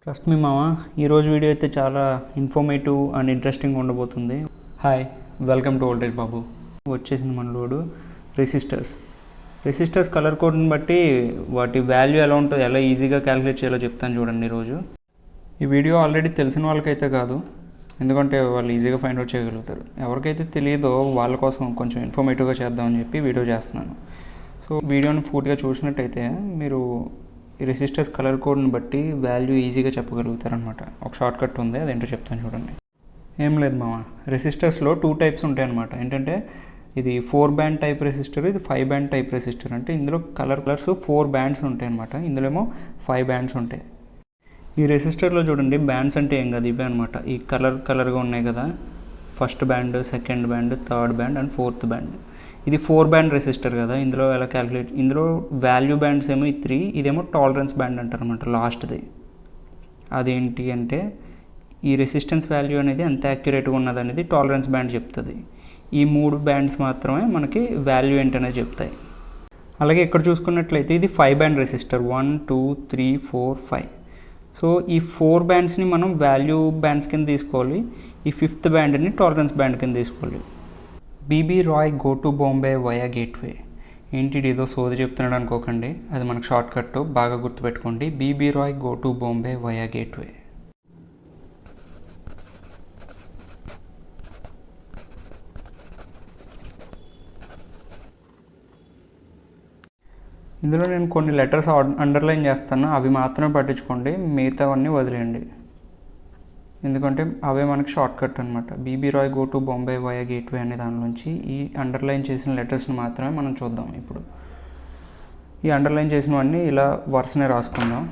Trust me మామ ఈరోజు video అయితే చాలా ఇన్ఫర్మేటివ్ అండ్ ఇంట్రెస్టింగ్ ఉండబోతుంది. హాయ్, వెల్కమ్ టు వోల్టేజ్ బాబు. వచ్చేసింది మన లోడు రెసిస్టర్స్ కలర్ కోడ్ని బట్టి వాటి వాల్యూ ఎలా ఉంటుందో, ఎలా ఈజీగా క్యాలిక్యులేట్ చేయాలో చెప్తాను చూడండి. ఈరోజు ఈ వీడియో ఆల్రెడీ తెలిసిన వాళ్ళకైతే కాదు, ఎందుకంటే వాళ్ళు ఈజీగా ఫైండ్ అవుట్ చేయగలుగుతారు. ఎవరికైతే తెలియదో వాళ్ళ కోసం కొంచెం ఇన్ఫర్మేటివ్గా చేద్దామని చెప్పి వీడియో చేస్తున్నాను. సో వీడియోని పూర్తిగా చూసినట్టయితే మీరు ఈ రెసిస్టర్స్ కలర్ కోడ్ని బట్టి వాల్యూ ఈజీగా చెప్పగలుగుతారనమాట. ఒక షార్ట్ కట్ ఉంది, అదేంటో చెప్తాను చూడండి. ఏం లేదు మామ, రెసిస్టర్స్లో 2 టైప్స్ ఉంటాయన్నమాట. ఏంటంటే ఇది 4 బ్యాండ్ టైప్ రెసిస్టర్, ఇది 5 బ్యాండ్ టైప్ రెసిస్టర్. అంటే ఇందులో కలర్స్ 4 బ్యాండ్స్ ఉంటాయి అనమాట, ఇందులో ఏమో 5 బ్యాండ్స్ ఉంటాయి. ఈ రెసిస్టర్లో చూడండి, బ్యాండ్స్ అంటే ఏం కాదు, ఇవే అనమాట. ఈ కలర్గా ఉన్నాయి కదా, first band, second band, third band and fourth band. ఇది 4 బ్యాండ్ రెసిస్టర్ కదా, ఇందులో ఎలా క్యాలిక్యులేట్, ఇందులో వాల్యూ బ్యాండ్స్ ఏమో ఈ 3, ఇదేమో టాలరెన్స్ బ్యాండ్ అంటారు అనమాట లాస్ట్ది. అదేంటి అంటే ఈ రెసిస్టెన్స్ వాల్యూ అనేది ఎంత యాక్యురేట్గా ఉన్నది అనేది టాలరెన్స్ బ్యాండ్ చెప్తుంది. ఈ 3 బ్యాండ్స్ మాత్రమే మనకి వాల్యూ ఏంటనేది చెప్తాయి. అలాగే ఇక్కడ చూసుకున్నట్లయితే ఇది 5 బ్యాండ్ రెసిస్టర్, 1 2 3 4 5. సో ఈ 4 బ్యాండ్స్ని మనం వాల్యూ బ్యాండ్స్ కింద తీసుకోవాలి, ఈ 5th బ్యాండ్ని టాలరెన్స్ బ్యాండ్ కింద తీసుకోవాలి. BB Roy go to Bombay via gateway. ఏంటి ఏదో సోది చెప్తున్నాడు అనుకోకండి, అది మనకు షార్ట్ కట్, బాగా గుర్తుపెట్టుకోండి. BB Roy go to Bombay via gateway. ఇందులో నేను కొన్ని లెటర్స్ అండర్లైన్ చేస్తాను, అవి మాత్రమే పట్టించుకోండి, మిగతావన్నీ వదిలేయండి, ఎందుకంటే అవే మనకి షార్ట్ కట్ అనమాట. BB Roy go to Bombay via gateway అనే దానిలోంచి ఈ అండర్లైన్ చేసిన లెటర్స్ని మాత్రమే మనం చూద్దాం. ఇప్పుడు ఈ అండర్లైన్ చేసినవన్నీ ఇలా వరుసనే రాసుకుందాం.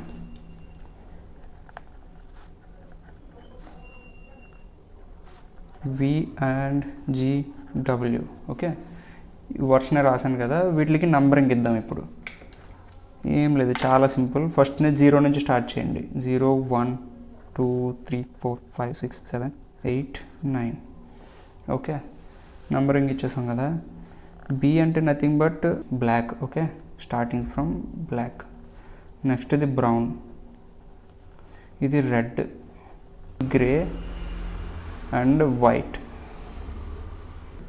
వి అండ్ జి డబ్ల్యూ. ఓకే, వరుసనే రాశాను కదా, వీటికి నంబరింగ్ ఇద్దాం. ఇప్పుడు ఏం లేదు, చాలా సింపుల్. ఫస్ట్నే 0 నుంచి స్టార్ట్ చేయండి. 0 1 2 3 4 5 6 7 8 9. ఓకే, నంబరింగ్ ఇచ్చేసాం కదా. బి అంటే nothing but black. Okay, starting from black. Next ఇది బ్రౌన్, ఇది రెడ్, గ్రే అండ్ వైట్.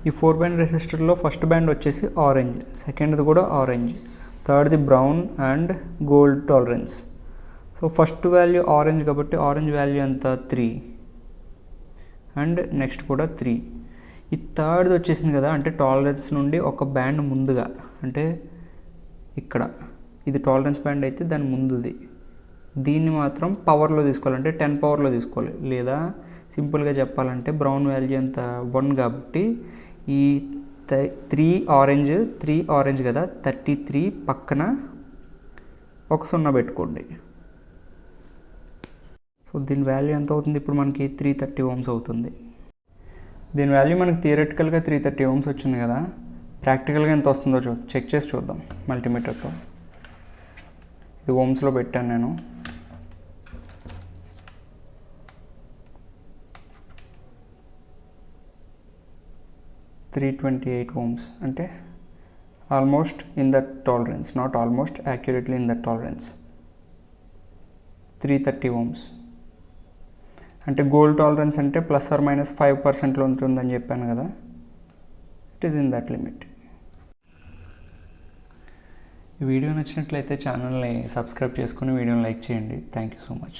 ఈ 4 బ్యాండ్ రెసిస్టర్లో ఫస్ట్ బ్యాండ్ వచ్చేసి ఆరెంజ్, సెకండ్ది కూడా ఆరెంజ్, థర్డ్ది brown and gold tolerance. So first value orange కాబట్టి ఆరెంజ్ వాల్యూ ఎంత 3 అండ్ నెక్స్ట్ కూడా 3. ఈ థర్డ్ది వచ్చేసింది కదా, అంటే టాలరెన్స్ నుండి ఒక బ్యాండ్ ముందుగా, అంటే ఇక్కడ ఇది టాలరెన్స్ బ్యాండ్ అయితే దాని ముందుది, దీన్ని మాత్రం పవర్లో తీసుకోవాలి, అంటే 10 పవర్లో తీసుకోవాలి. లేదా సింపుల్గా చెప్పాలంటే బ్రౌన్ వాల్యూ ఎంత 1 కాబట్టి ఈ 3 ఆరెంజ్ కదా, 33 పక్కన ఒక 0 పెట్టుకోండి. సో దీని వాల్యూ ఎంత అవుతుంది ఇప్పుడు మనకి 330 ohms అవుతుంది. దీని వాల్యూ మనకి థియరటికల్గా 330 ohms వచ్చింది కదా, ప్రాక్టికల్గా ఎంత వస్తుందో చెక్ చేసి చూద్దాం మల్టీమీటర్తో. ఇది ఓమ్స్లో పెట్టాను నేను. $328 ohms, అంటే almost in that tolerance, not almost, accurately in that tolerance. 330 ohms అంటే గోల్డ్ టాలరెన్స్ అంటే ±5% ఉంటుందని చెప్పాను కదా, it is in that limit. ఈ వీడియో నచ్చినట్లయితే ఛానల్ని సబ్స్క్రైబ్ చేసుకుని వీడియోని లైక్ చేయండి. Thank you so much.